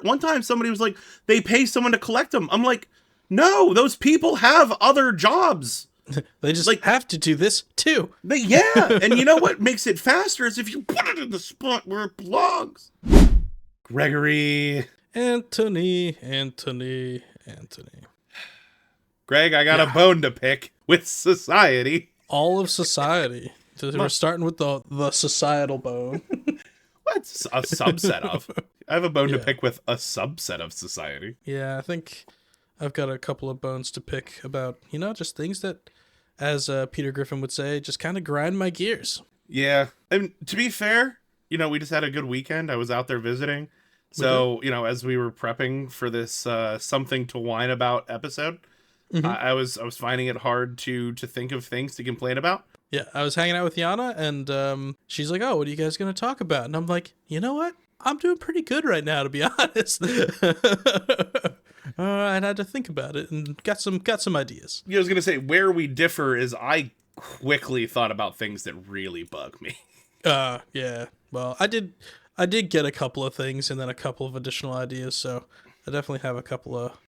one time somebody was like, they pay someone to collect them. I'm like, no, those people have other jobs. They just have to do this too. And you know what makes it faster is if you put it in the spot where it belongs. Gregory. Anthony. Greg, I got a bone to pick with society. All of society. We're starting with the societal bone. What's a subset of? I have a bone to pick with a subset of society. Yeah, I think I've got a couple of bones to pick about, just things that, as Peter Griffin would say, just kind of grind my gears. Yeah. And to be fair, we just had a good weekend. I was out there visiting. So, as we were prepping for this something to whine about episode, I was finding it hard to think of things to complain about. Yeah, I was hanging out with Yana, and she's like, oh, what are you guys going to talk about? And I'm like, you know what? I'm doing pretty good right now, to be honest. I had to think about it and got some ideas. I was going to say, where we differ is I quickly thought about things that really bug me. Yeah. Well, I did get a couple of things and then a couple of additional ideas, so I definitely have a couple of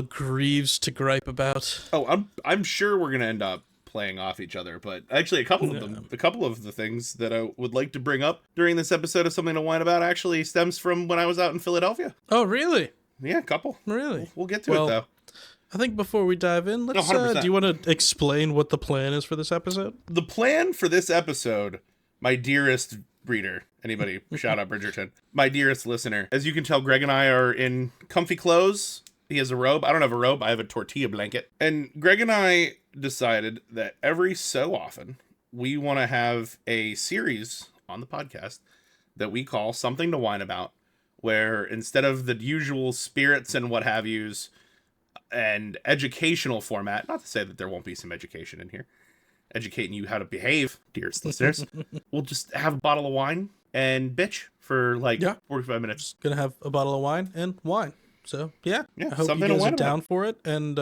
grieves to gripe about. Oh, I'm sure we're going to end up playing off each other, but actually a couple of the things that I would like to bring up during this episode of Something to Whine About actually stems from when I was out in Philadelphia. Oh, really? Yeah, a couple. Really? We'll get to it, though. I think before we dive in, let's. Do you want to explain what the plan is for this episode? The plan for this episode, my dearest reader, anybody, shout out Bridgerton, my dearest listener. As you can tell, Greg and I are in comfy clothes. He has a robe. I don't have a robe. I have a tortilla blanket. And Greg and I decided that every so often we want to have a series on the podcast that we call Something to Whine About, where instead of the usual spirits and what have yous and educational format, not to say that there won't be some education in here, educating you how to behave, dearest listeners, we'll just have a bottle of wine and bitch for 45 minutes. Gonna have a bottle of wine and wine. So, yeah. I hope you guys are down for it. And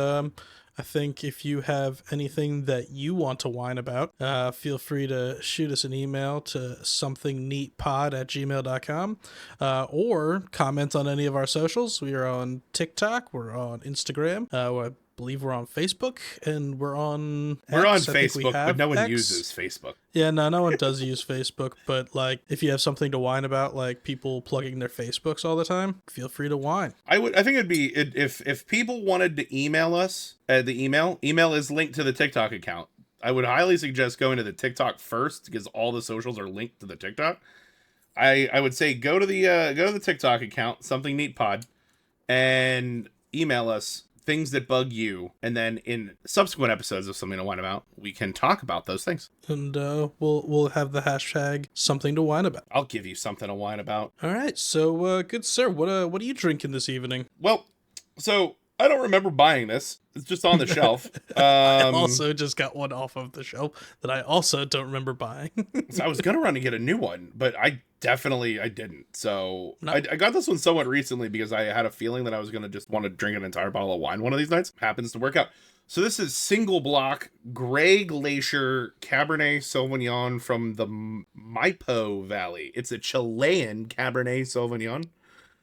I think if you have anything that you want to whine about, feel free to shoot us an email to somethingneatpod@gmail.com or comment on any of our socials. We are on TikTok. We're on Instagram. I believe we're on Facebook, and we're on X. We're on Facebook, but no one uses Facebook. Yeah, no one does use Facebook, but if you have something to whine about, like people plugging their Facebooks all the time, feel free to whine. I think it'd be if people wanted to email us, the email is linked to the TikTok account. I would highly suggest going to the TikTok first because all the socials are linked to the TikTok. I would say go to the TikTok account, Something Neat Pod, and email us things that bug you, and then in subsequent episodes of Something to Whine About, we can talk about those things. And we'll have the hashtag Something to Whine About. I'll give you something to whine about. All right, so good sir, what are you drinking this evening? Well, so I don't remember buying this. It's just on the shelf. I also just got one off of the shelf that I also don't remember buying. So I was gonna run to get a new one, but I didn't. So I got this one somewhat recently because I had a feeling that I was gonna just want to drink an entire bottle of wine one of these nights. Happens to work out. So this is single block Grey Glacier Cabernet Sauvignon from the Maipo Valley. It's a Chilean Cabernet Sauvignon.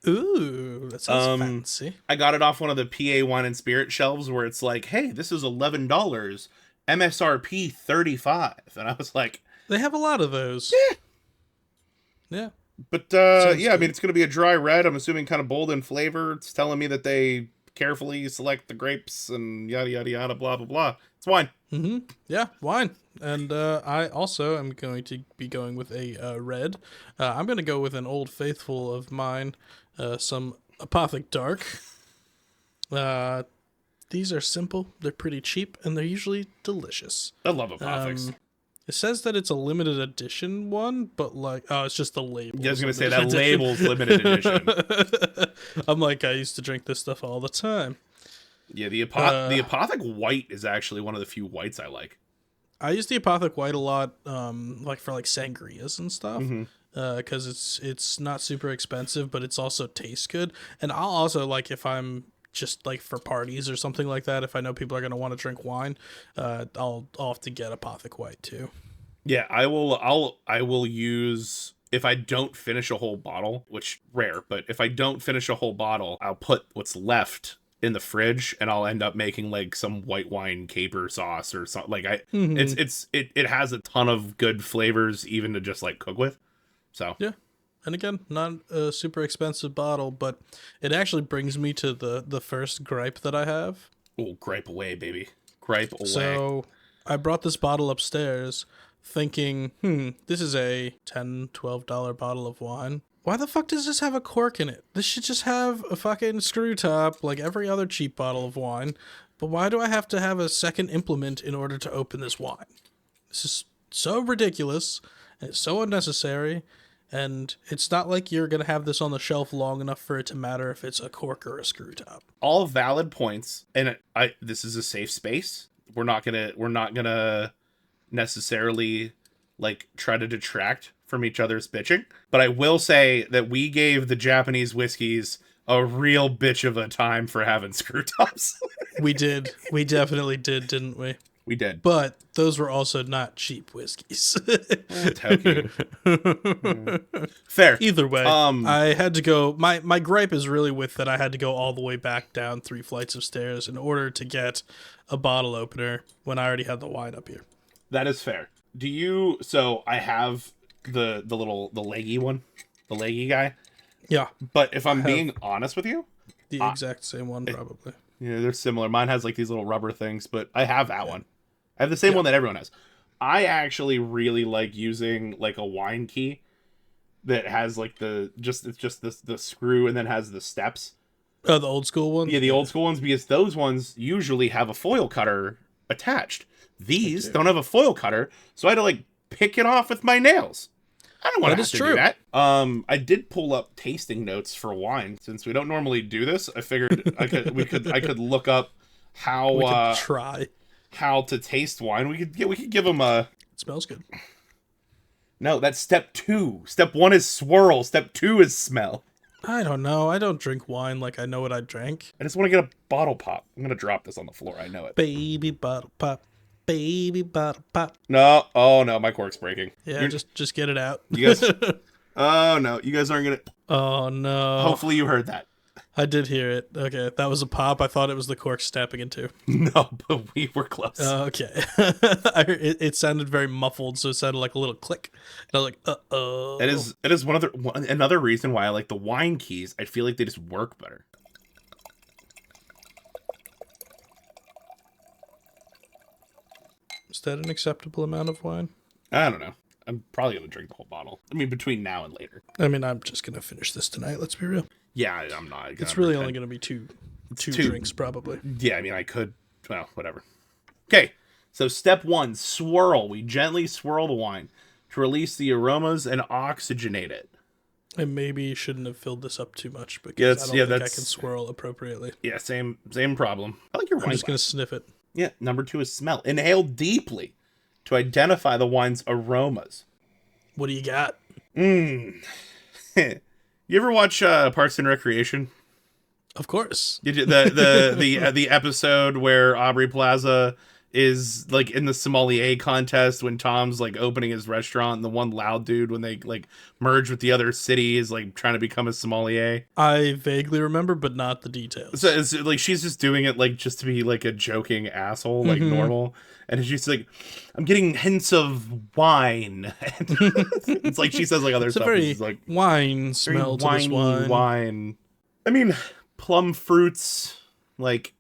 Ooh, that sounds fancy. I got it off one of the PA Wine and Spirit shelves where it's like, hey, this is $11, MSRP $35, and I was like, they have a lot of those. Yeah. But I mean, it's going to be a dry red. I'm assuming kind of bold in flavor. It's telling me that they carefully select the grapes and yada yada yada, blah blah blah. It's wine. Mm-hmm. Yeah, wine. And I also am going to be going with a red. I'm going to go with an old faithful of mine, some Apothic Dark. These are simple, they're pretty cheap, and they're usually delicious. I love Apothics. It says that it's a limited edition one, but it's just the label. I was going to say that label's limited edition. I'm like, I used to drink this stuff all the time. Yeah, the Apothic White is actually one of the few whites I like. I use the Apothic White a lot, for sangrias and stuff, because it's not super expensive, but it's also tastes good. And I'll also if I'm just for parties or something like that, if I know people are going to want to drink wine, I'll have to get Apothic White too. Yeah, I will use if I don't finish a whole bottle, which rare, but if I don't finish a whole bottle, I'll put what's left in the fridge and I'll end up making like some white wine caper sauce or something. Like it has a ton of good flavors even to just like cook with. So yeah. And again, not a super expensive bottle, but it actually brings me to the first gripe that I have. Oh, gripe away, baby. Gripe away. So I brought this bottle upstairs thinking, this is a $10, $12 bottle of wine. Why the fuck does this have a cork in it? This should just have a fucking screw top like every other cheap bottle of wine. But why do I have to have a second implement in order to open this wine? This is so ridiculous, and it's so unnecessary, and it's not like you're going to have this on the shelf long enough for it to matter if it's a cork or a screw top. All valid points, and this is a safe space. We're not gonna necessarily like try to detract from each other's bitching, but I will say that we gave the Japanese whiskeys a real bitch of a time for having screw tops. We did. We definitely did, didn't we? We did. But those were also not cheap whiskeys. Fair. Either way, I had to go. My gripe is really with that I had to go all the way back down 3 flights of stairs in order to get a bottle opener when I already had the wine up here. That is fair. So I have the leggy one, the leggy guy. Yeah. But if I'm being honest with you, the exact same one, probably. Yeah, they're similar. Mine has like these little rubber things, but I have that one. I have the same one that everyone has. I actually really like using like a wine key that has like the screw and then has the steps. Oh, the old school one? Yeah, the old school ones, because those ones usually have a foil cutter attached. These don't have a foil cutter, so I had to like pick it off with my nails. I don't want to have to do that. I did pull up tasting notes for wine since we don't normally do this. I figured I could look up how to taste wine. We could give them a. It smells good. No, that's step 2. Step 1 is swirl. Step 2 is smell. I don't know. I don't drink wine like I know what I drank. I just want to get a bottle pop. I'm gonna drop this on the floor. I know it. Baby bottle pop. Baby bottle pop. No, oh no, my cork's breaking. Yeah, just get it out. You guys. Oh no, you guys aren't gonna. Oh no. Hopefully you heard that. I did hear it. Okay, that was a pop. I thought it was the cork snapping in two. No, but we were close. Okay. It sounded very muffled, so it sounded like a little click. And I was like, uh-oh. It is another reason why I like the wine keys. I feel like they just work better. Is that an acceptable amount of wine? I don't know. I'm probably going to drink the whole bottle. I mean, between now and later. I mean, I'm just going to finish this tonight. Let's be real. Yeah, I'm not. It's really only going to be two drinks, probably. Yeah, I mean, I could. Well, whatever. Okay, so step 1, swirl. We gently swirl the wine to release the aromas and oxygenate it. I maybe shouldn't have filled this up too much because I don't think I can swirl appropriately. Yeah, same problem. I like your wine. I'm just going to sniff it. Yeah, number 2 is smell. Inhale deeply to identify the wine's aromas. What do you got? You ever watch Parks and Recreation? Of course. The episode where Aubrey Plaza is like in the sommelier contest when Tom's like opening his restaurant, and the one loud dude when they like merge with the other city is like trying to become a sommelier. I vaguely remember, but not the details. So it's like she's just doing it like just to be like a joking asshole, like normal. And she's like, I'm getting hints of wine. It's like she says like other stuff. It's like wine smell to this wine. I mean, plum fruits, like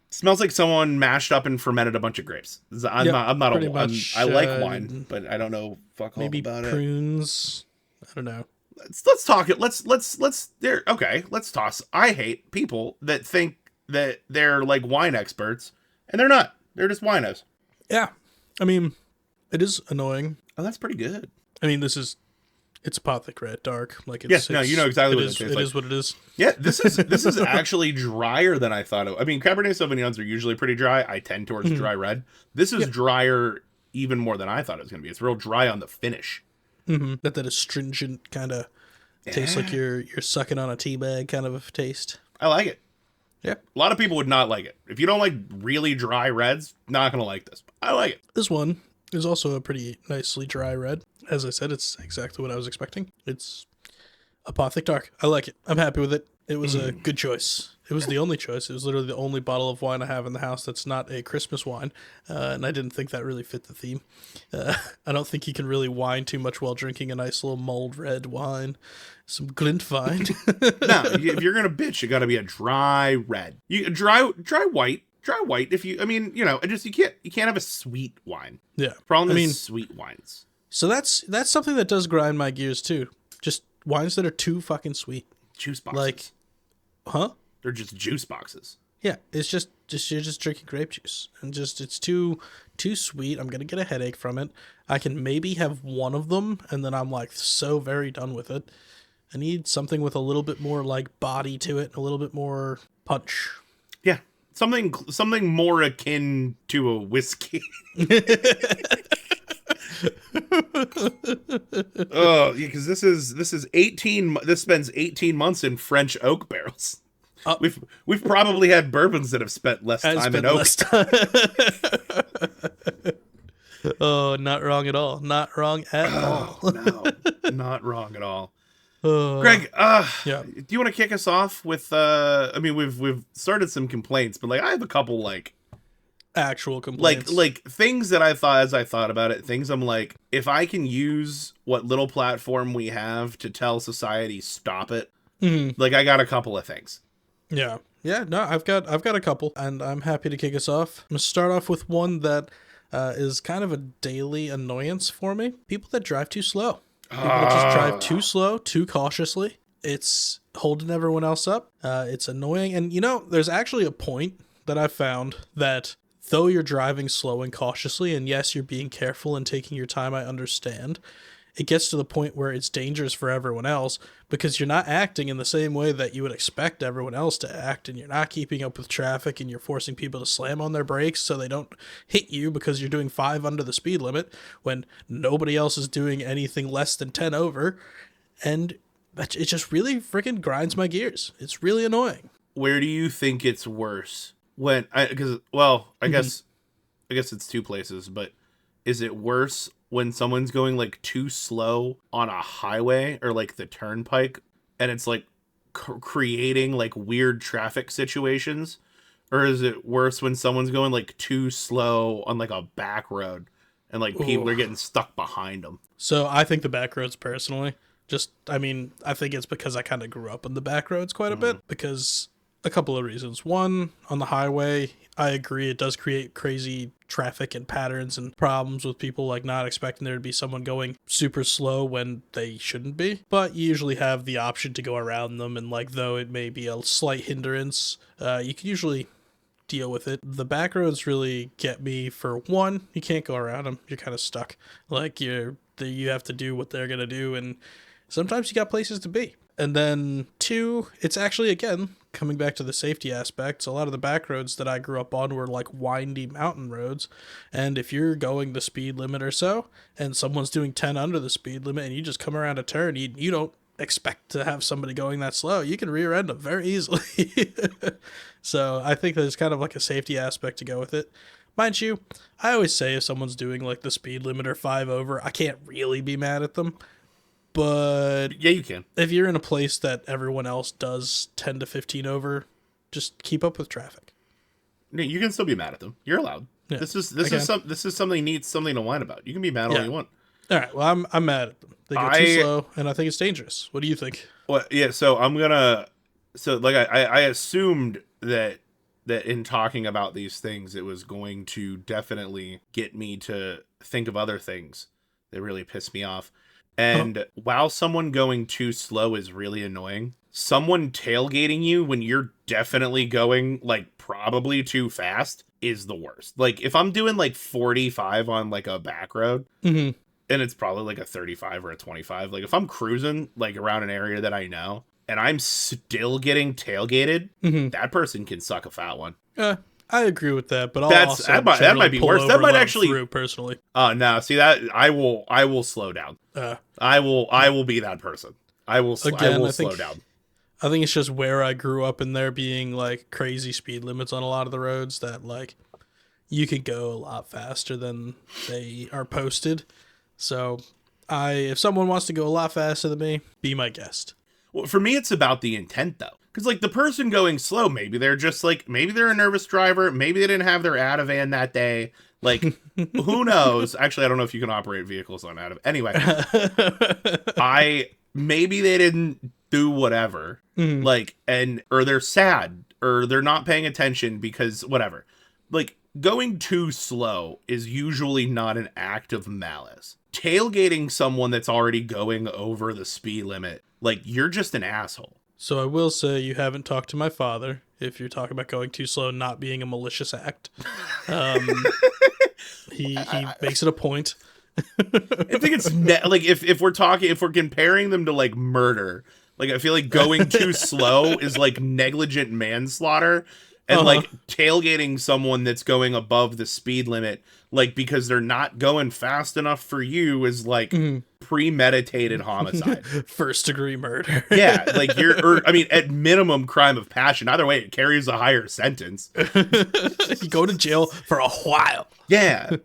smells like someone mashed up and fermented a bunch of grapes. I like wine, but I don't know fuck all about it. Maybe prunes. I don't know. Let's talk it. Let's there. Okay, let's toss. I hate people that think that they're like wine experts, and they're not. They're just winos. Yeah. I mean, it is annoying. Oh, that's pretty good. I mean, it's apothecary dark. Like you know exactly what it tastes like. It is what it is. Yeah, this is actually drier than I thought. I mean, Cabernet Sauvignons are usually pretty dry. I tend towards dry red. This is drier even more than I thought it was going to be. It's real dry on the finish. That astringent kind of tastes like you're sucking on a tea bag kind of a taste. I like it. Yeah. A lot of people would not like it. If you don't like really dry reds, not going to like this. I like it. This one It's also a pretty nicely dry red. As I said, it's exactly what I was expecting. It's Apothic Dark. I like it. I'm happy with it. It was a good choice. It was the only choice. It was literally the only bottle of wine I have in the house that's not a Christmas wine, and I didn't think that really fit the theme. I don't think you can really wine too much while drinking a nice little mulled red wine, some Glintwein. No, if you're gonna bitch, you got to be a dry red. You dry white. Dry white. If you, I mean, you know, you can't have a sweet wine. Yeah, Problem is sweet wines. So that's something that does grind my gears too. Just wines that are too fucking sweet. Juice boxes. Like, huh? They're just juice boxes. Yeah, it's just you're just drinking grape juice, and just it's too sweet. I'm gonna get a headache from it. I can maybe have one of them, and then I'm like so very done with it. I need something with a little bit more like body to it, a little bit more punch. Yeah, something more akin to a whiskey. Oh, yeah, because this is 18. This spends 18 months in French oak barrels. We've probably had bourbons that have spent less time in oak. Oh, not wrong at all. Not wrong at all. No, not wrong at all. Greg, yeah. Do you want to kick us off with? I mean, we've started some complaints, but like I have a couple like actual complaints, like things that I thought as I thought about it. Things I'm like, if I can use what little platform we have to tell society stop it, like I got a couple of things. Yeah. No, I've got a couple, and I'm happy to kick us off. I'm gonna start off with one that is kind of a daily annoyance for me. People that drive too slow. People that just drive too slow, too cautiously. It's holding everyone else up. It's annoying, and you know, there's actually a point that I've found that though you're driving slow and cautiously, and yes, you're being careful and taking your time, I understand, it gets to the point where it's dangerous for everyone else because you're not acting in the same way that you would expect everyone else to act, and you're not keeping up with traffic, and you're forcing people to slam on their brakes so they don't hit you because you're doing 5 under the speed limit when nobody else is doing anything less than 10 over, and it just really freaking grinds my gears. It's really annoying. Where do you think it's worse? I guess it's two places, but is it worse when someone's going like too slow on a highway or like the turnpike and it's like creating like weird traffic situations? Or is it worse when someone's going like too slow on like a back road and like people are getting stuck behind them? So I think the back roads personally, I think it's because I kind of grew up in the back roads quite a bit, because a couple of reasons. One, on the highway, I agree it does create crazy traffic and patterns and problems with people like not expecting there to be someone going super slow when they shouldn't be. But you usually have the option to go around them, and like though it may be a slight hindrance, you can usually deal with it. The back roads really get me. For one, you can't go around them. You're kind of stuck. Like you have to do what they're gonna do, and sometimes you got places to be. And then two, it's actually, again, coming back to the safety aspects, a lot of the back roads that I grew up on were like windy mountain roads. And if you're going the speed limit or so, and someone's doing 10 under the speed limit, and you just come around a turn, you don't expect to have somebody going that slow, you can rear end them very easily. So I think there's kind of like a safety aspect to go with it. Mind you, I always say if someone's doing like the speed limit or 5 over, I can't really be mad at them. But yeah, you can. If you're in a place that everyone else does 10 to 15 over, just keep up with traffic. You can still be mad at them. You're allowed. Yeah, this is something needs something to whine about. You can be mad all you want. All right. Well, I'm mad at them. They go too slow, and I think it's dangerous. What do you think? Well, yeah. So I assumed that in talking about these things, it was going to definitely get me to think of other things that really piss me off. And while someone going too slow is really annoying, someone tailgating you when you're definitely going like probably too fast is the worst. Like if I'm doing like 45 on like a back road and it's probably like a 35 or a 25, like if I'm cruising like around an area that I know and I'm still getting tailgated, that person can suck a fat one. I agree with that, but that might be worse. That might actually personally. No, see that I will slow down. I will be that person. I will slow down. I think it's just where I grew up, and there being like crazy speed limits on a lot of the roads that like you can go a lot faster than they are posted. So if someone wants to go a lot faster than me, be my guest. Well, for me, it's about the intent, though. Because, like, the person going slow, maybe they're just, like, maybe they're a nervous driver. Maybe they didn't have their Ativan that day. Like, who knows? Actually, I don't know if you can operate vehicles on Ativan. Anyway, maybe they didn't do whatever. Like, or they're sad, or they're not paying attention because whatever. Like, going too slow is usually not an act of malice. Tailgating someone that's already going over the speed limit, like, you're just an asshole. So I will say you haven't talked to my father if you're talking about going too slow not being a malicious act. He makes it a point. I think it's like if we're comparing them to like murder, like I feel like going too slow is like negligent manslaughter, and like tailgating someone that's going above the speed limit, like because they're not going fast enough for you, is like premeditated homicide. First degree murder. Yeah, like I mean, at minimum, crime of passion. Either way, it carries a higher sentence. You go to jail for a while. Yeah,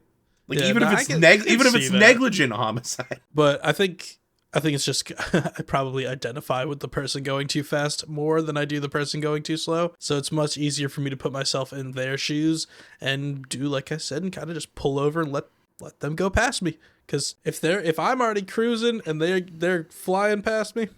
like Yeah, even no, if it's negligent homicide. But I think it's just I probably identify with the person going too fast more than I do the person going too slow. So it's much easier for me to put myself in their shoes and do like I said and kind of just pull over and let them go past me. Because if I'm already cruising and they're flying past me,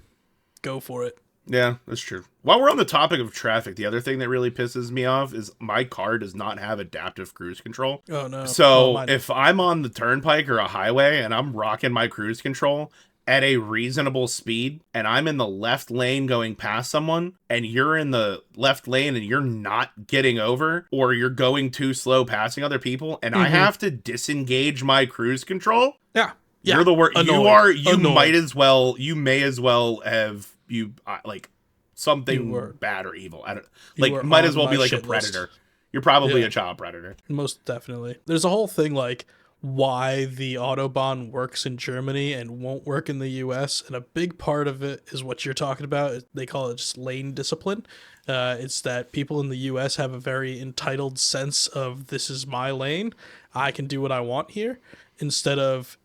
go for it. Yeah, that's true. While we're on the topic of traffic, the other thing that really pisses me off is my car does not have adaptive cruise control. Oh no! So if I'm on the turnpike or a highway and I'm rocking my cruise control at a reasonable speed and I'm in the left lane going past someone and you're in the left lane and you're not getting over, or you're going too slow passing other people, and I have to disengage my cruise control. Yeah. You're the worst. You may as well have like something bad or evil. I don't like, might as well be like a predator. List. You're probably a child predator. Most definitely. There's a whole thing like why the Autobahn works in Germany and won't work in the US, and a big part of it is what you're talking about. They call it just lane discipline. It's that people in the US have a very entitled sense of this is my lane, I can do what I want here, instead of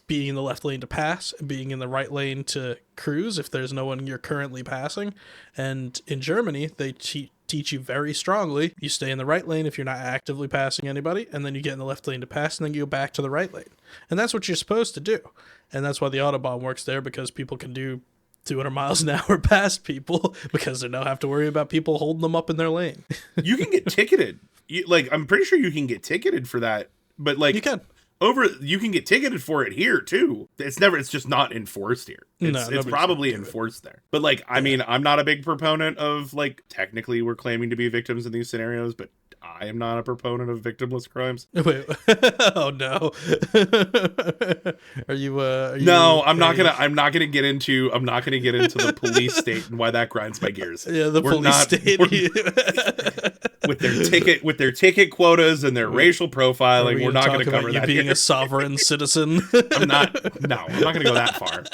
being in the left lane to pass and being in the right lane to cruise if there's no one you're currently passing. And in Germany, they teach you very strongly, you stay in the right lane if you're not actively passing anybody, and then you get in the left lane to pass, and then you go back to the right lane. And that's what you're supposed to do. And that's why the Autobahn works there, because people can do 200 miles an hour past people because they don't have to worry about people holding them up in their lane. You can get ticketed. I'm pretty sure you can get ticketed for that, but like you can. You can get ticketed for it here too. It's just not enforced here. It's probably enforced there. But like, I mean, I'm not a big proponent of, like, technically we're claiming to be victims in these scenarios, but I am not a proponent of victimless crimes. Wait, oh no. Are you No, I'm not gonna get into the police state and why that grinds my gears. Yeah, police state. with their ticket quotas and their racial profiling, we're not going to cover that. You being a sovereign citizen. I'm not going to go that far.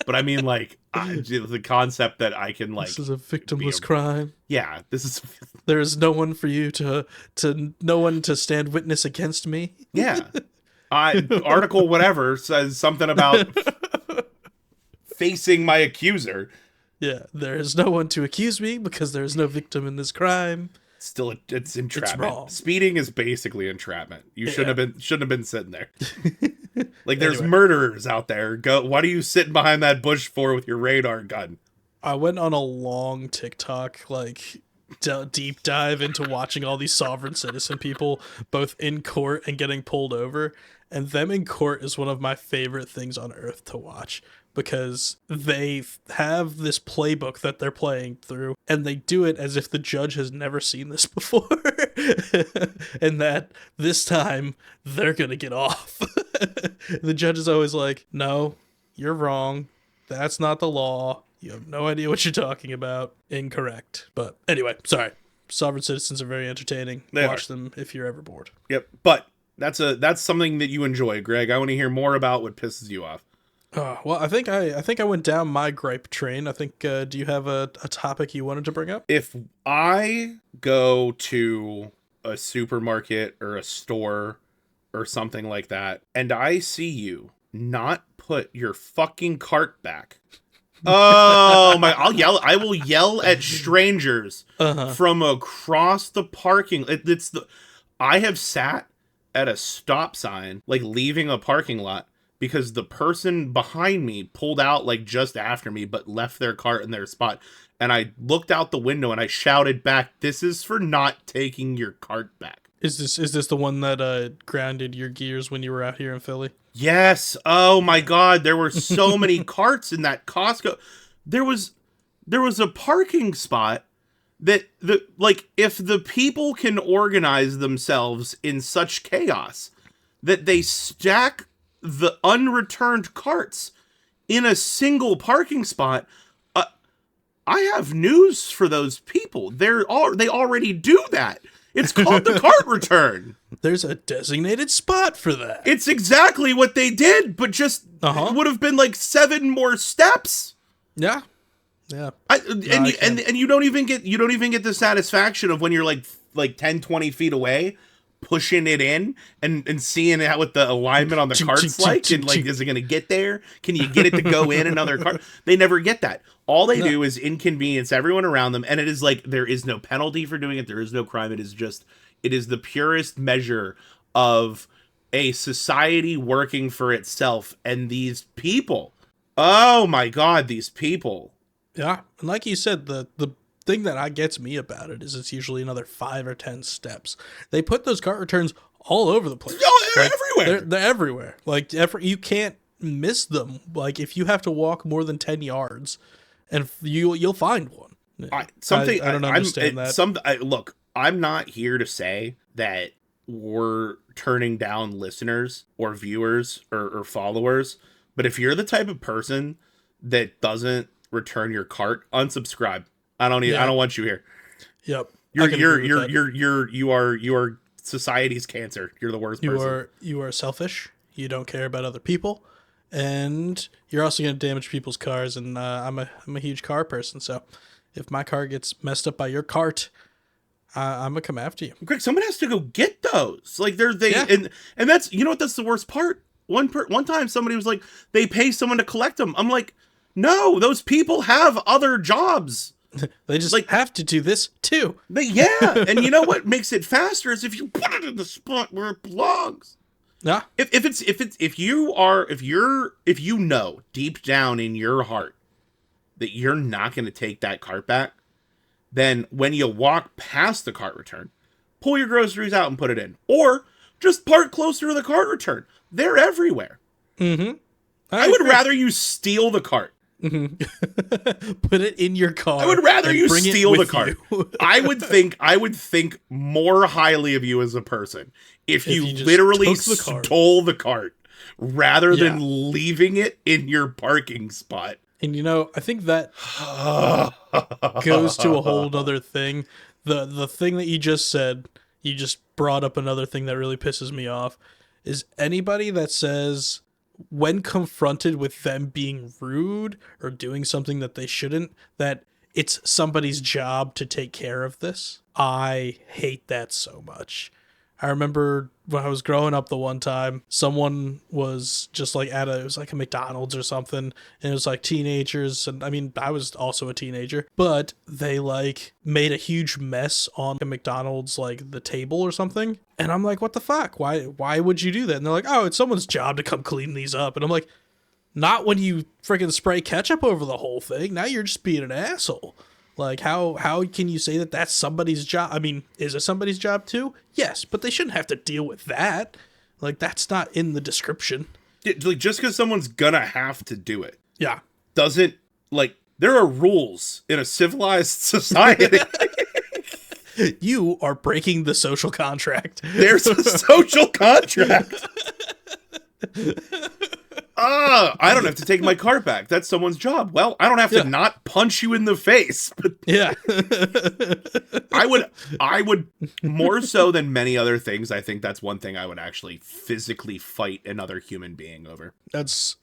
But I mean, like, the concept that I can, like, this is a victimless crime. Yeah, this is. There is no one for you no one to stand witness against me. Yeah, article whatever says something about facing my accuser. Yeah, there is no one to accuse me because there is no victim in this crime. Still, it's entrapment. It's wrong. Speeding is basically entrapment. You shouldn't have been sitting there. Like, there's murderers out there. What are you sitting behind that bush for with your radar gun? I went on a long TikTok, like, deep dive into watching all these sovereign citizen people both in court and getting pulled over. And them in court is one of my favorite things on earth to watch, because they have this playbook that they're playing through, and they do it as if the judge has never seen this before, and that this time they're gonna get off. The judge is always like, no, you're wrong. That's not the law. You have no idea what you're talking about. Incorrect. But anyway, sorry. Sovereign citizens are very entertaining. Watch them if you're ever bored. Yep. But that's something that you enjoy, Greg. I want to hear more about what pisses you off. Well, I think I went down my gripe train. I think, do you have a topic you wanted to bring up? If I go to a supermarket or a store or something like that, and I see you not put your fucking cart back. Oh my, I will yell at strangers from across the parking. I have sat at a stop sign, like leaving a parking lot, because the person behind me pulled out like just after me, but left their cart in their spot. And I looked out the window and I shouted back, "This is for not taking your cart back." Is this the one that grounded your gears when you were out here in Philly? Yes. Oh my God. There were so many carts in that Costco. There was a parking spot that if the people can organize themselves in such chaos that they stack the unreturned carts in a single parking spot, I have news for those people. They already do that. It's called the cart return. There's a designated spot for that. It's exactly what they did, but just it would have been like 7 more steps. Yeah. Yeah. And you don't even get the satisfaction of when you're like 10, 20 feet away, pushing it in and seeing how what the alignment on the cart's like, and like, is it gonna get there? Can you get it to go in another cart? They never get that. All they do is inconvenience everyone around them, and it is like there is no penalty for doing it. There is no crime. It is the purest measure of a society working for itself. And these people, oh my God, these people. Yeah, and like you said, the thing that gets me about it is it's usually another 5 or 10 steps. They put those cart returns all over the place. Oh, they're everywhere. They're everywhere. Like you can't miss them. Like if you have to walk more than 10 yards, and you'll find one. I don't understand that. Look, I'm not here to say that we're turning down listeners or viewers or followers, but if you're the type of person that doesn't return your cart, unsubscribe. I don't want you here. Yep. You are society's cancer. You're the worst person. You are selfish. You don't care about other people, and you're also going to damage people's cars. And I'm a huge car person, so if my car gets messed up by your cart, I'm gonna come after you. Greg, someone has to go get those. Like and that's, you know what? That's the worst part. One time somebody was like, they pay someone to collect them. I'm like, no, those people have other jobs. They just have to do this too. And you know what makes it faster is if you put it in the spot where it belongs. Yeah. If you know deep down in your heart that you're not going to take that cart back, then when you walk past the cart return, pull your groceries out and put it in, or just park closer to the cart return. They're everywhere. Mm-hmm. I would rather you steal the cart. Mm-hmm. Put it in your car. I would rather you steal the cart. I would think more highly of you as a person if you literally stole the cart rather than leaving it in your parking spot. And you know, I think that goes to a whole other thing. The thing that you just said, you just brought up another thing that really pisses me off, is anybody that says, when confronted with them being rude or doing something that they shouldn't, that it's somebody's job to take care of this. I hate that so much. I remember when I was growing up the one time, someone was just like it was like a McDonald's or something, and it was like teenagers, and I mean, I was also a teenager, but they like made a huge mess on a McDonald's, like the table or something, and I'm like, what the fuck? Why would you do that? And they're like, oh, it's someone's job to come clean these up, and I'm like, not when you freaking spray ketchup over the whole thing. Now you're just being an asshole. Like, how can you say that that's somebody's job? I mean, is it somebody's job too? Yes, but they shouldn't have to deal with that. Like, that's not in the description. Like, just because someone's gonna have to do it. Yeah. Doesn't, like, there are rules in a civilized society. You are breaking the social contract. There's a social contract. I don't have to take my cart back. That's someone's job. Well, I don't have to not punch you in the face. But yeah. I would more so than many other things. I think that's one thing I would actually physically fight another human being over. It's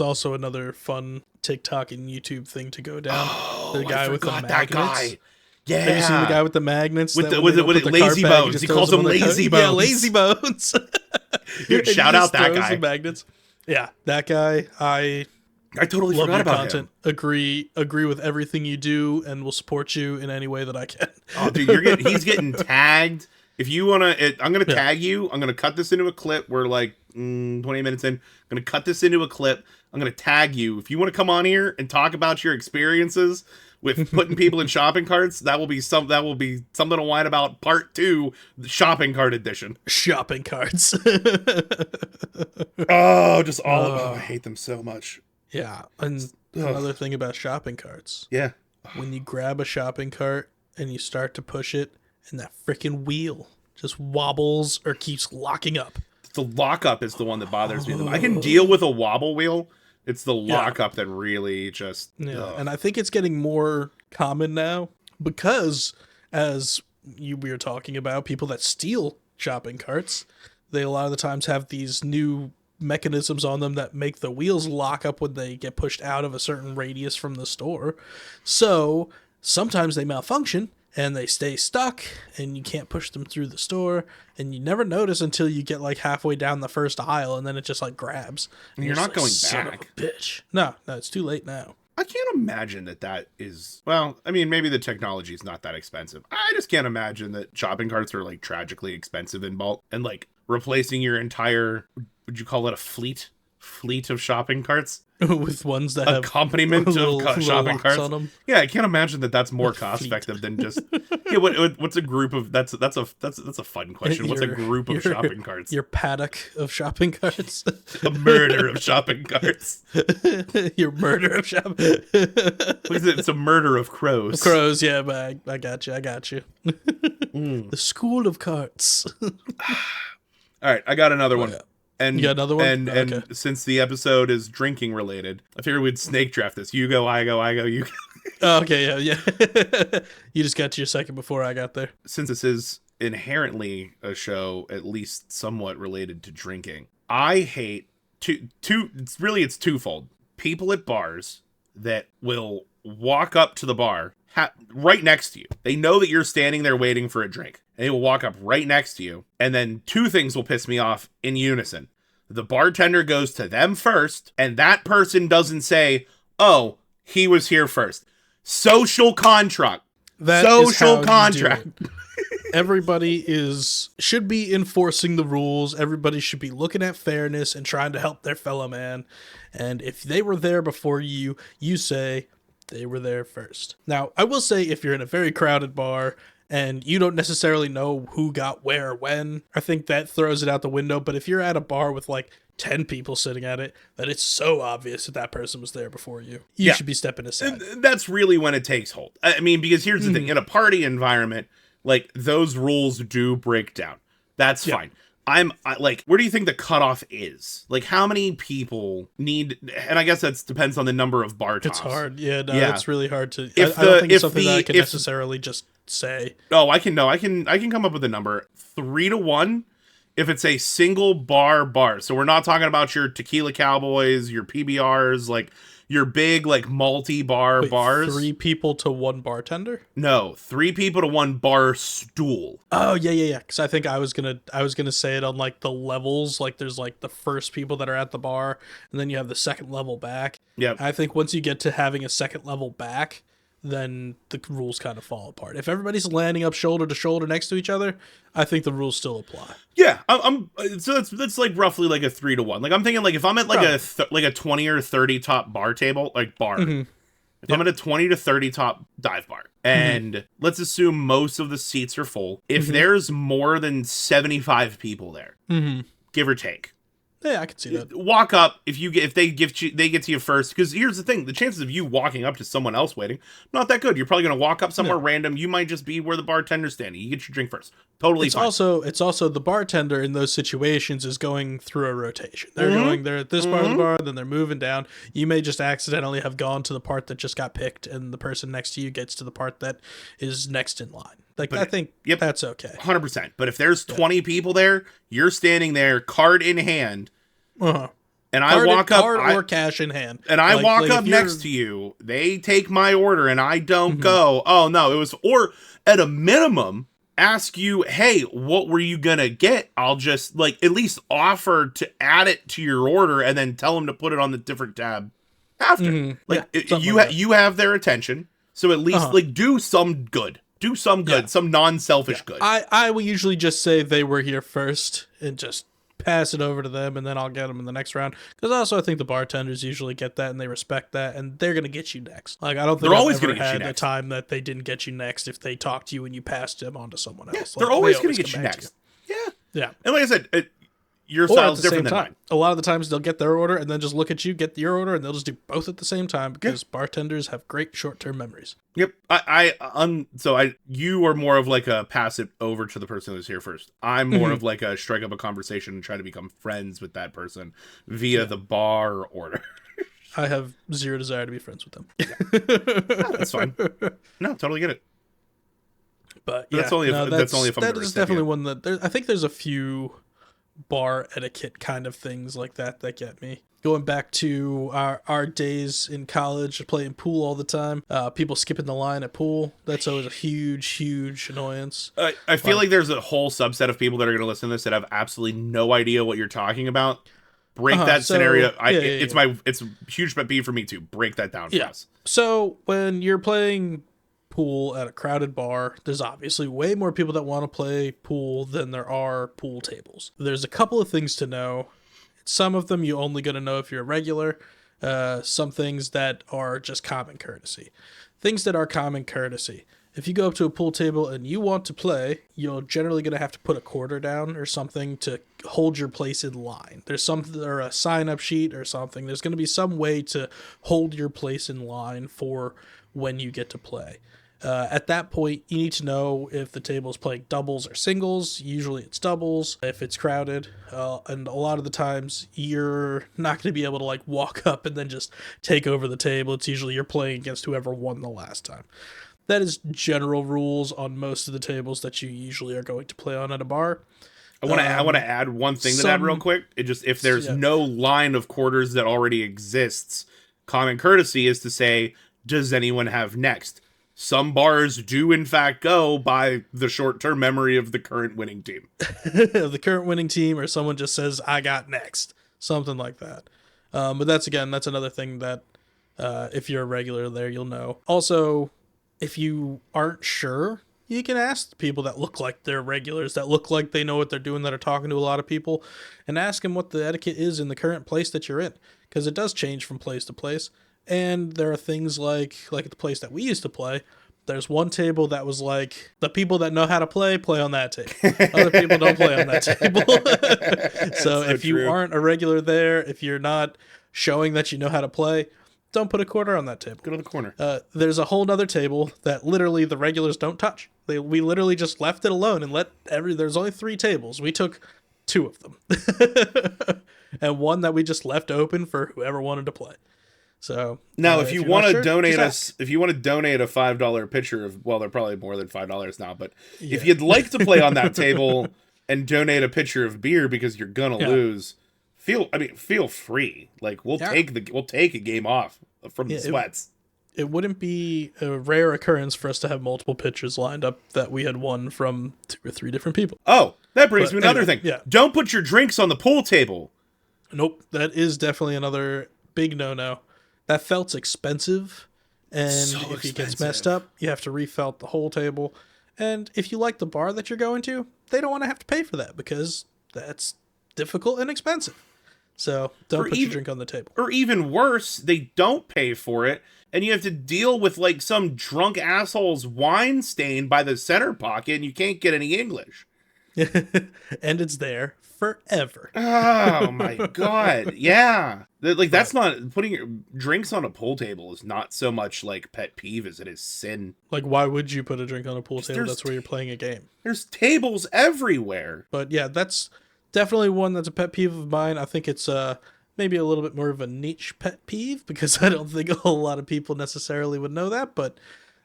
also another fun TikTok and YouTube thing to go down. Oh, the guy with the magnets. That guy. Yeah. Have you seen the guy with the magnets? With that the when they with don't put it, the cart lazy back, bones. He just calls throws them on the lazy cart? bones. Yeah, lazy bones. Dude, And he shout out just that throws guy. the magnets. Yeah, that guy. I totally love forgot your about content. him. Agree with everything you do, and will support you in any way that I can. Oh, dude, he's getting tagged. If you wanna, I'm gonna tag you. I'm gonna cut this into a clip. We're like 20 minutes in. I'm gonna cut this into a clip. I'm gonna tag you. If you want to come on here and talk about your experiences with putting people in shopping carts, that will be something to whine about. Part 2, the shopping cart edition. Shopping carts. Oh, just all. I hate them so much. Yeah, and another thing about shopping carts. Yeah. When you grab a shopping cart and you start to push it, and that freaking wheel just wobbles or keeps locking up. The lockup is the one that bothers me. I can deal with a wobble wheel. It's the lockup that really just. Yeah, Ugh. and I think it's getting more common now because, as we were talking about, people that steal shopping carts, they a lot of the times have these new mechanisms on them that make the wheels lock up when they get pushed out of a certain radius from the store. So sometimes they malfunction and they stay stuck and you can't push them through the store, and you never notice until you get like halfway down the first aisle, and then it just like grabs. And you're not going Son back. of a bitch. No, it's too late now. I can't imagine that is. Well, I mean, maybe the technology is not that expensive. I just can't imagine that shopping carts are like tragically expensive in bulk, and like replacing your entire, would you call it a fleet of shopping carts? With ones that have Accompaniment little shopping locks carts on them. Yeah, I can't imagine that's more cost effective than just. Yeah, what's a group of that's a fun question. What's a group of shopping carts? Your paddock of shopping carts. A murder of shopping carts. Your murder of shopping. What is it? It's a murder of crows. Crows, yeah, but I got you. The school of carts. All right, I got another one. Yeah. And You got another one? And since the episode is drinking related, I figured we'd snake draft this. You go, I go, you go. Oh, okay, yeah. You just got to your second before I got there. Since this is inherently a show at least somewhat related to drinking, I hate it's twofold. People at bars that will walk up to the bar right next to you. They know that you're standing there waiting for a drink. And they will walk up right next to you. And then two things will piss me off in unison. The bartender goes to them first, and that person doesn't say, "Oh, he was here first." Social contract. Social contract. Everybody should be enforcing the rules. Everybody should be looking at fairness and trying to help their fellow man. And if they were there before you, you say they were there first. Now, I will say, if you're in a very crowded bar and you don't necessarily know who got where when, I think that throws it out the window. But if you're at a bar with like 10 people sitting at it, that it's so obvious that person was there before you, you should be stepping aside. That's really when it takes hold. I mean, because here's the thing. In a party environment, like, those rules do break down. That's fine. Where do you think the cutoff is? Like, how many people need, and I guess that depends on the number of bar tops. It's hard. Yeah, it's really hard to, I don't think it's something that I can necessarily just say. Oh, I can come up with a number. 3-1 if it's a single bar. So we're not talking about your Tequila Cowboys, your PBRs, like your big like multi-bar bars. 3 people to 1 bartender? No, 3 people to 1 bar stool. Oh yeah. Because I think I was gonna say it on like the levels. Like there's like the first people that are at the bar, and then you have the second level back. Yeah. I think once you get to having a second level back, then the rules kind of fall apart. If everybody's landing up shoulder to shoulder next to each other, I think the rules still apply. Yeah, so that's like roughly like a 3-1. Like I'm thinking like if I'm at like a 20 or 30 top bar table, like bar. If I'm at a 20 to 30 top dive bar, and let's assume most of the seats are full, if there's more than 75 people there, give or take. Yeah, I can see that. Walk up if they get to you first, because here's the thing: the chances of you walking up to someone else waiting, not that good. You're probably gonna walk up somewhere random. You might just be where the bartender's standing. You get your drink first. Totally fine. It's also the bartender in those situations is going through a rotation. They're at this part of the bar, then they're moving down. You may just accidentally have gone to the part that just got picked, and the person next to you gets to the part that is next in line. I think that's okay. 100%. But if there's 20 people there, you're standing there, card in hand, and and I walk up, card or cash in hand, and I like, walk up next to you. They take my order, and I don't go, oh no, it was, or at a minimum, ask you, hey, what were you gonna get? I'll just like at least offer to add it to your order, and then tell them to put it on the different tab after. Like you have their attention, so at least like do some good. Do some good, some non-selfish good. I will usually just say they were here first and just pass it over to them, and then I'll get them in the next round. Because also I think the bartenders usually get that and they respect that, and they're gonna get you next. Like I don't think I've ever had a time that they didn't get you next if they talked to you and you passed them on to someone else. They're always gonna get you next. Yeah. And like I said, your style is different than mine. A lot of the times they'll get their order and then just look at you, get your order, and they'll just do both at the same time because bartenders have great short-term memories. Yep. You are more of like a pass it over to the person who's here first. I'm more of like a strike up a conversation and try to become friends with that person via the bar order. I have zero desire to be friends with them. No, that's fine. No, totally get it. But yeah, that's only if I'm that is definitely one that I think there's a few bar etiquette kind of things like that get me. Going back to our days in college, playing pool all the time, people skipping the line at pool. That's always a huge annoyance. I feel like there's a whole subset of people that are going to listen to this that have absolutely no idea what you're talking about. Break that scenario. It's a huge pet peeve for me too. Break that down for us. So when you're playing pool at a crowded bar, there's obviously way more people that want to play pool than there are pool tables. There's a couple of things to know. Some of them you only going to know if you're a regular. Some things that are just common courtesy. Things that are common courtesy. If you go up to a pool table and you want to play, you're generally going to have to put a quarter down or something to hold your place in line. There's something, or a sign-up sheet or something. There's going to be some way to hold your place in line for when you get to play. At that point, you need to know if the table is playing doubles or singles. Usually it's doubles if it's crowded. And a lot of the times, you're not going to be able to like walk up and then just take over the table. It's usually you're playing against whoever won the last time. That is general rules on most of the tables that you usually are going to play on at a bar. I want to add one thing to that real quick. If there's no line of quarters that already exists, common courtesy is to say, does anyone have next? Some bars do, in fact, go by the short-term memory of the current winning team. The current winning team, or someone just says, I got next. Something like that. But that's another thing that if you're a regular there, you'll know. Also, if you aren't sure, you can ask people that look like they're regulars, that look like they know what they're doing, that are talking to a lot of people, and ask them what the etiquette is in the current place that you're in. Because it does change from place to place. And there are things like at the place that we used to play, there's one table that was like, the people that know how to play on that table. Other people don't play on that table. So if you aren't a regular there, if you're not showing that you know how to play, don't put a quarter on that table. Go to the corner. There's a whole nother table that literally the regulars don't touch. We literally just left it alone and there's only 3 tables. We took 2 of them. And one that we just left open for whoever wanted to play. So now, if you want to donate us, if you want to donate a $5 pitcher of, well, they're probably more than $5 now, but if you'd like to play on that table and donate a pitcher of beer because you're gonna lose, feel free. Like we'll take a game off from the sweats. It wouldn't be a rare occurrence for us to have multiple pitchers lined up that we had won from 2 or 3 different people. Oh, that brings me another thing. Yeah. Don't put your drinks on the pool table. Nope, that is definitely another big no-no. That felt's expensive, and if it gets messed up, you have to refelt the whole table. And if you like the bar that you're going to, they don't want to have to pay for that because that's difficult and expensive. So don't put your drink on the table. Or even worse, they don't pay for it, and you have to deal with like some drunk asshole's wine stain by the center pocket, and you can't get any English. And it's there forever. Oh my god. Yeah. Like that's not putting your drinks on a pool table is not so much like pet peeve as it is sin. Like why would you put a drink on a pool table? That's where you're playing a game. There's tables everywhere. But yeah, that's definitely one that's a pet peeve of mine. I think it's maybe a little bit more of a niche pet peeve because I don't think a whole lot of people necessarily would know that, but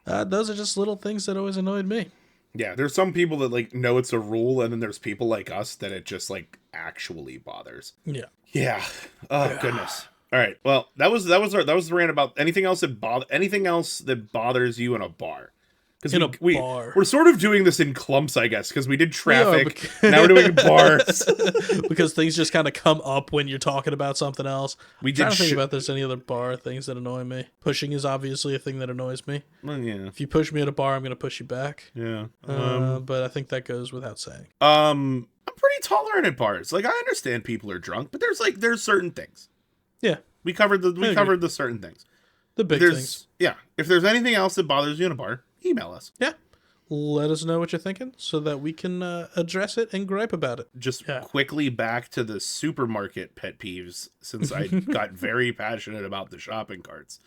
those are just little things that always annoyed me. Yeah, there's some people that like know it's a rule, and then there's people like us that it just like actually bothers. Yeah. Yeah. Oh goodness. All right. Well, that was the rant about anything else that bothers you in a bar. Because we're sort of doing this in clumps, I guess, because we did traffic. Now we're doing bars. Because things just kind of come up when you're talking about something else. I'm trying to think about if there's any other bar things that annoy me. Pushing is obviously a thing that annoys me. Well, yeah. If you push me at a bar, I'm going to push you back. Yeah. But I think that goes without saying. I'm pretty tolerant at bars. Like, I understand people are drunk, but there's certain things. Yeah. We covered the certain things. The big things. Yeah. If there's anything else that bothers you in a bar, email us. Yeah. Let us know what you're thinking so that we can address it and gripe about it. Just quickly back to the supermarket pet peeves, since I got very passionate about the shopping carts,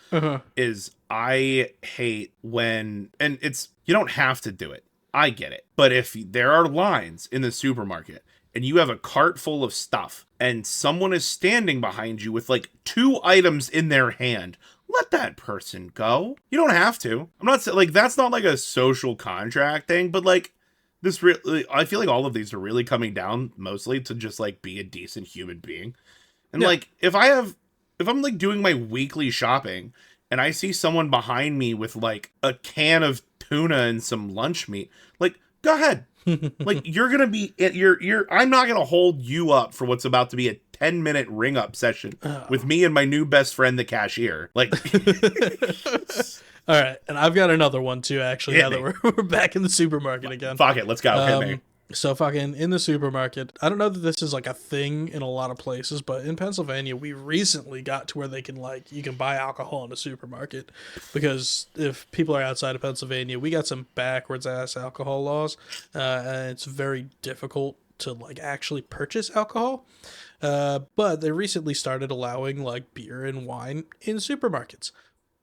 is I hate when, and you don't have to do it. I get it. But if there are lines in the supermarket and you have a cart full of stuff and someone is standing behind you with like 2 items in their hand, let that person go. You don't have to. I'm not saying, like, that's not like a social contract thing, but like this really, I feel like all of these are really coming down mostly to just like be a decent human being. And like, if I'm like doing my weekly shopping and I see someone behind me with like a can of tuna and some lunch meat, like, go ahead. Like, you're gonna be I'm not gonna hold you up for what's about to be a 10-minute ring up session with me and my new best friend, the cashier. Like, all right, and I've got another one too. Actually, now that we're back in the supermarket again. Fuck it, let's go. Hit me. So fucking in the supermarket, I don't know that this is like a thing in a lot of places, but in Pennsylvania, we recently got to where they can you can buy alcohol in a supermarket, because if people are outside of Pennsylvania, we got some backwards ass alcohol laws, and it's very difficult to like actually purchase alcohol. But they recently started allowing like beer and wine in supermarkets,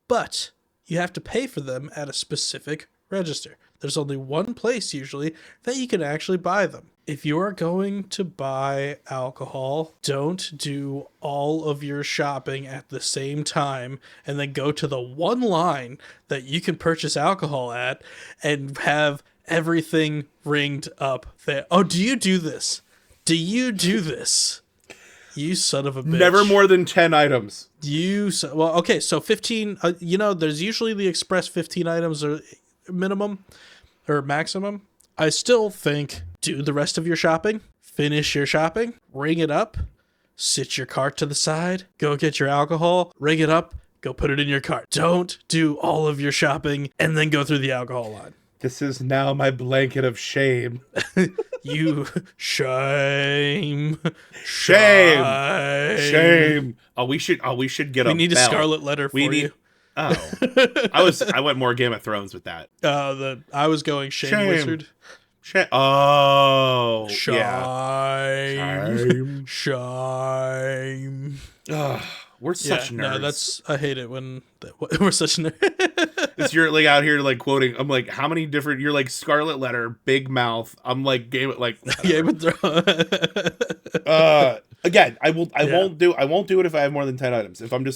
but you have to pay for them at a specific register. There's only one place usually that you can actually buy them. If you are going to buy alcohol, don't do all of your shopping at the same time and then go to the one line that you can purchase alcohol at and have everything ringed up there. Oh, do you do this? Do you do this? You son of a bitch. Never more than 10 items. Well, okay, so 15, there's usually the express 15 items or minimum or maximum. I still think do the rest of your shopping, finish your shopping, ring it up, sit your cart to the side, go get your alcohol, ring it up, go put it in your cart. Don't do all of your shopping and then go through the alcohol line. This is now my blanket of shame. You shame. Oh, we should get we need a scarlet letter for you. Oh, I went more Game of Thrones with that. I was going shame wizard. Oh, shame. Yeah. Shame. We're such nerds. No, I hate it when we're such nerds. You're like out here like quoting. I'm like, how many different? You're like Scarlet Letter, Big Mouth. I'm like Game of Thrones. Again, I won't do it if I have more than 10 items. If I'm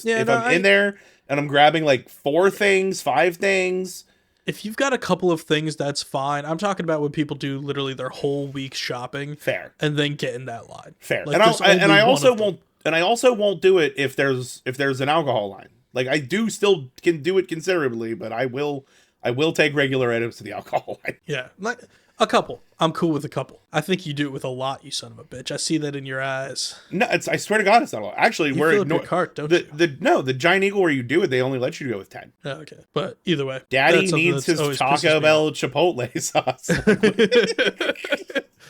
in there and I'm grabbing like 4 things, 5 things. If you've got a couple of things, that's fine. I'm talking about when people do literally their whole week shopping. Fair. And then get in that line. Fair. Like, I also won't do it if there's an alcohol line. Like, I still can do it considerably, but I will take regular items to the alcohol line. Yeah. Like a couple. I'm cool with a couple. I think you do it with a lot, you son of a bitch. I see that in your eyes. No, I swear to God, it's not a lot. Actually, you fill up your cart, don't you? The Giant Eagle where you do it, they only let you go with 10. Oh, okay. But either way. Daddy needs his Taco Bell Chipotle sauce.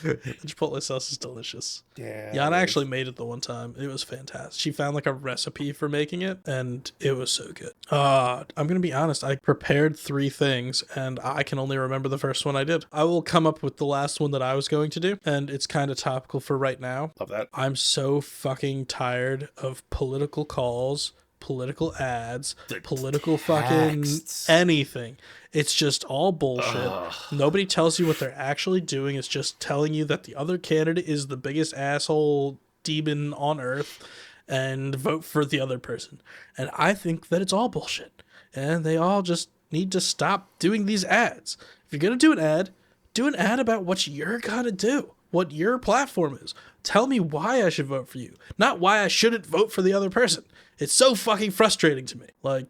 The Chipotle sauce is delicious. Yeah. Yana actually made it the one time. It was fantastic. She found like a recipe for making it, and it was so good. I'm going to be honest. I prepared 3 things, and I can only remember the first one I did. I will come up with the last one that I was going to do, and it's kind of topical for right now. Love that. I'm so fucking tired of political calls, political ads, political fucking anything. It's just all bullshit. Ugh. Nobody tells you what they're actually doing. It's just telling you that the other candidate is the biggest asshole demon on earth and vote for the other person. And I think that it's all bullshit. And they all just need to stop doing these ads. If you're going to do an ad, do an ad about what you're gonna do, what your platform is. Tell me why I should vote for you, not why I shouldn't vote for the other person. It's so fucking frustrating to me. Like,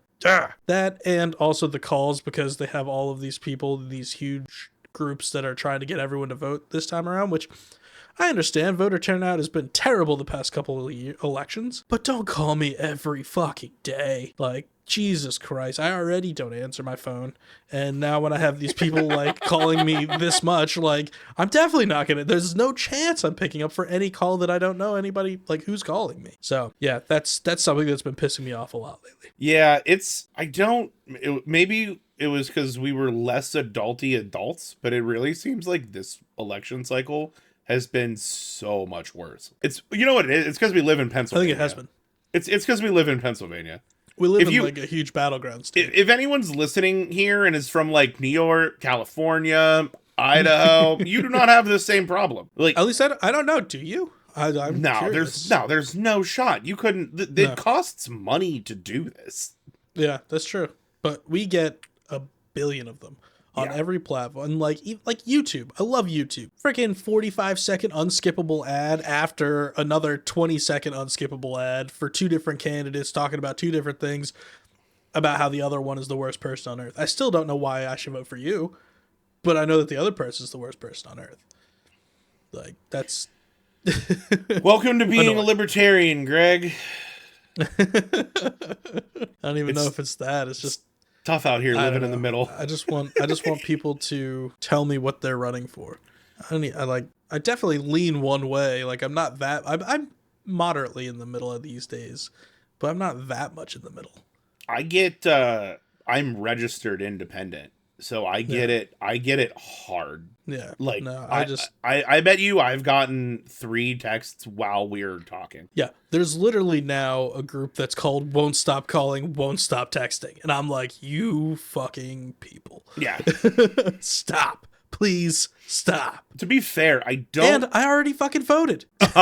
that, and also the calls, because they have all of these people, these huge groups that are trying to get everyone to vote this time around, which I understand voter turnout has been terrible the past couple of elections, but don't call me every fucking day. Like, Jesus Christ, I already don't answer my phone, and now when I have these people like calling me this much, like, I'm definitely not gonna, there's no chance I'm picking up for any call that I don't know anybody like who's calling me. So yeah, that's something that's been pissing me off a lot lately. Yeah, maybe it was because we were less adulty adults, but it really seems like this election cycle has been so much worse. It's, you know what it is? It's because we live in Pennsylvania. I think it has been. It's because we live in Pennsylvania. We live in like a huge battleground state. If anyone's listening here and is from like New York, California, Idaho, you do not have the same problem. Like, at least I don't know. Do you? I'm curious. There's no shot. You couldn't. It costs money to do this. Yeah, that's true. But we get a billion of them on every platform. And like YouTube. I love YouTube. Freaking 45-second unskippable ad after another 20-second unskippable ad for two different candidates talking about two different things about how the other one is the worst person on earth. I still don't know why I should vote for you, but I know that the other person is the worst person on earth. Like, that's... Welcome to being a libertarian, Greg. I don't even know if it's that. It's just tough out here living in the middle. I just want people to tell me what they're running for. I definitely lean one way. Like, I'm I'm moderately in the middle of these days, but I'm not that much in the middle. I'm registered independent, so I get it hard. Yeah. Like, no, I bet you I've gotten 3 texts while we're talking. Yeah. There's literally now a group that's called Won't Stop Calling, Won't Stop Texting. And I'm like, you fucking people. Yeah. Stop. Please stop. To be fair, I don't... And I already fucking voted. That's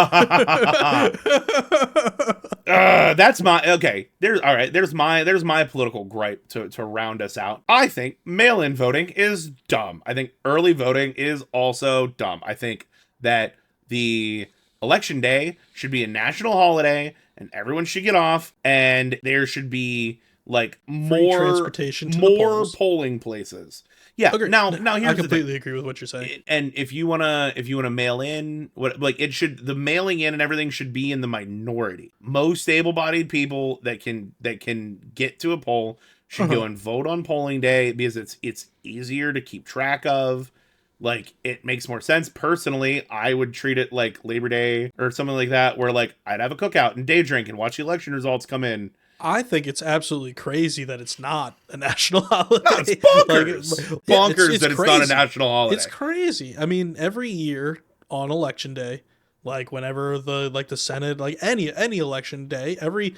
my... Okay. There's my political gripe to round us out. I think mail-in voting is dumb. I think early voting is also dumb. I think that the election day should be a national holiday and everyone should get off, and there should be like more transportation to more polling places. Yeah. Okay. Now here's I completely agree with what you're saying. And if you wanna mail in, the mailing in and everything should be in the minority. Most able-bodied people that can get to a poll should go and vote on polling day, because it's easier to keep track of. Like, it makes more sense. Personally, I would treat it like Labor Day or something like that, where like I'd have a cookout and day drink and watch the election results come in. I think it's absolutely crazy that it's not a national holiday. No, it's bonkers. Bonkers that it's not a national holiday. It's crazy. I mean, every year on election day, like whenever the Senate, like any election day, every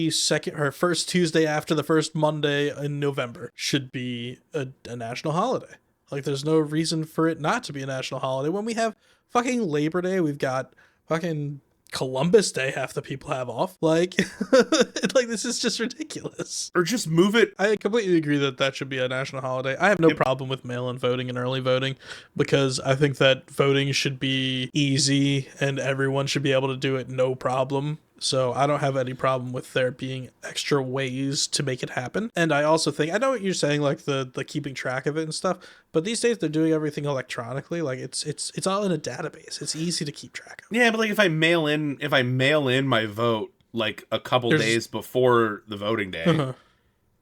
second or first Tuesday after the first Monday in November should be a national holiday. Like, there's no reason for it not to be a national holiday when we have fucking Labor Day. We've got fucking Columbus Day, half the people have off. Like, like, this is just ridiculous. Or just move it. I completely agree that should be a national holiday. I have no problem with mail-in voting and early voting, because I think that voting should be easy and everyone should be able to do it no problem. So I don't have any problem with there being extra ways to make it happen. And I also think, I know what you're saying, like the keeping track of it and stuff, but these days they're doing everything electronically. Like, it's all in a database. It's easy to keep track of. Yeah, but like if I mail in my vote like a couple days before the voting day, and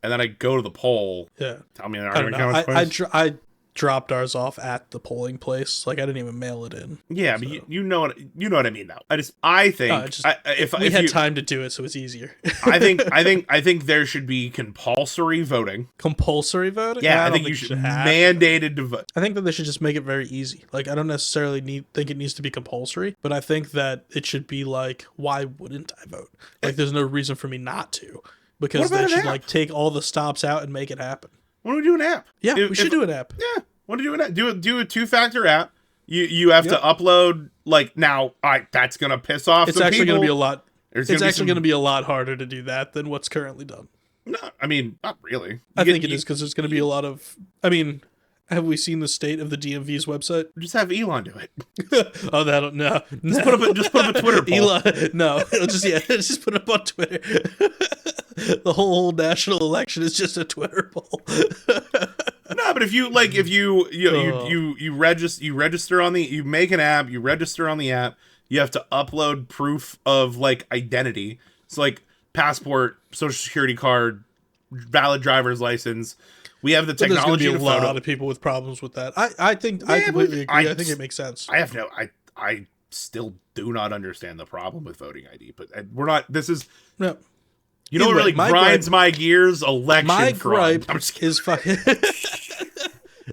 then I go to the poll. Yeah. Tell me, I don't know. I dropped ours off at the polling place. Like, I didn't even mail it in. Yeah, so. But you know what I mean though. I think if we had time to do it, so it's easier. I think there should be compulsory voting. Compulsory voting? Yeah, I think you should mandated to vote. I think that they should just make it very easy. Like, I don't necessarily think it needs to be compulsory, but I think that it should be like, why wouldn't I vote? Like, there's no reason for me not to, because they should like take all the stops out and make it happen. Why don't we do an app? Yeah, we should do an app. Yeah, why don't we do an app? Do a 2-factor app. You have to upload, like, now. That's gonna piss off. It's actually gonna be a lot. It's actually gonna be a lot harder to do that than what's currently done. No, I mean, not really. I think it is, because there's gonna be a lot of. I mean, Have we seen the state of the DMV's website? Just have Elon do it. Oh, that'll no. Just put up a Twitter poll. Elon, no, it'll just put it up on Twitter. The whole national election is just a Twitter poll. No, but if you register on the, you make an app, you register on the app, you have to upload proof of like identity. It's like passport, social security card, valid driver's license. We have the technology. There's going to be a photo. lot of people with problems with that. I think I completely agree. I think it makes sense. I still do not understand the problem with voting ID, but we're not. This is no. You know what really grinds my gears? Election my fraud. gripe is fucking.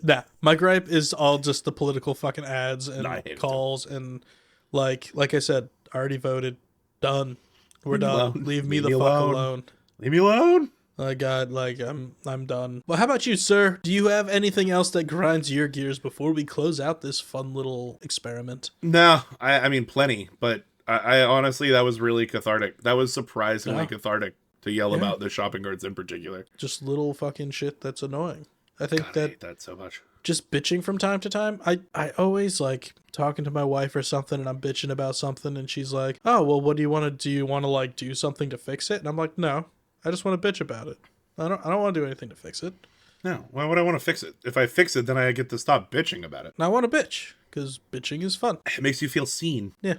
Nah, my gripe is all just the political fucking ads and calls and like I said, already voted, done. We're done. Leave me the fuck alone. Leave me alone. My God, like I'm done. Well, how about you, sir? Do you have anything else that grinds your gears before we close out this fun little experiment? No, I mean plenty, but I honestly, that was really cathartic. That was surprisingly cathartic to yell about the shopping carts in particular. Just little fucking shit that's annoying. I think I hate that so much. Just bitching from time to time. I always like talking to my wife or something and I'm bitching about something and she's like, oh, well, what do you want to do? You want to like do something to fix it? And I'm like, no, I just want to bitch about it. I don't want to do anything to fix it. No, why would I want to fix it? If I fix it, then I get to stop bitching about it. And I want to bitch because bitching is fun. It makes you feel seen. Yeah.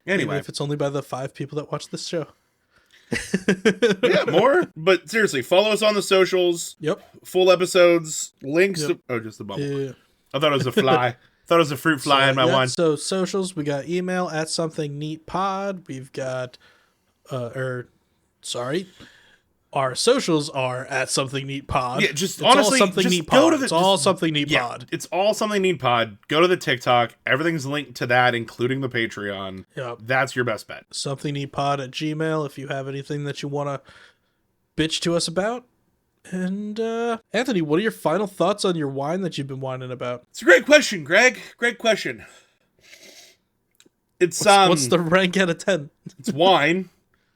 Anyway. Even if it's only by the 5 people that watch this show. Yeah, more. But seriously, follow us on the socials. Yep. Full episodes, links. To, just the bubble. Yeah. I thought it was a fly. Thought it was a fruit fly in my wine. So socials, we got email at something neat pod. We've got, our socials are at something neat pod. Yeah, just honestly, all something just neat go pod. to the, it's all something neat pod. It's all something neat pod. Go to the TikTok. Everything's linked to that, including the Patreon. Yep. That's your best bet. Something neat pod at Gmail if you have anything that you want to bitch to us about. And Anthony, what are your final thoughts on your wine that you've been whining about? It's a great question, Greg. Great question. It's what's the rank out of 10? It's wine.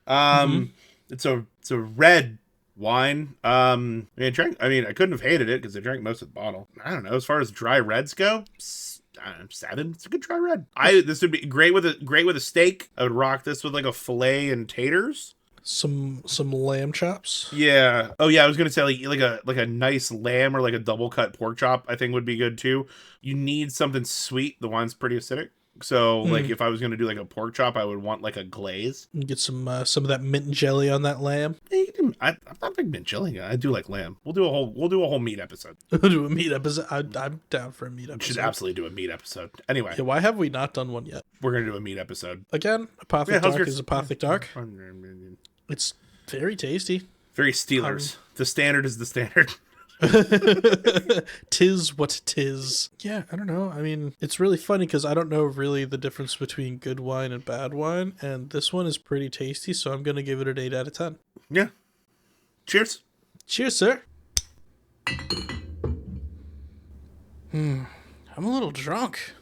It's a red wine. I couldn't have hated it because I drank most of the bottle. I don't know. As far as dry reds go, 7. It's a good dry red. This would be great with a steak. I would rock this with like a fillet and taters. Some lamb chops. Yeah. Oh yeah. I was gonna say like a nice lamb or like a double cut pork chop. I think would be good too. You need something sweet. The wine's pretty acidic. So like if I was gonna do like a pork chop, I would want like a glaze. And get some of that mint jelly on that lamb. I'm not a big mint jelly guy. I do like lamb. We'll do a whole meat episode. We'll do a meat episode. I'm down for a meat episode. We should absolutely do a meat episode. Anyway. Yeah, why have we not done one yet? We're gonna do a meat episode. Again, Apothic Dark is Apothic Dark. It's very tasty. Very Steelers. The standard is the standard. Tis what tis. Yeah, I don't know. I mean, it's really funny because I don't know really the difference between good wine and bad wine, and this one is pretty tasty, so I'm gonna give it an 8 out of 10. Yeah. Cheers. Cheers, sir. I'm a little drunk.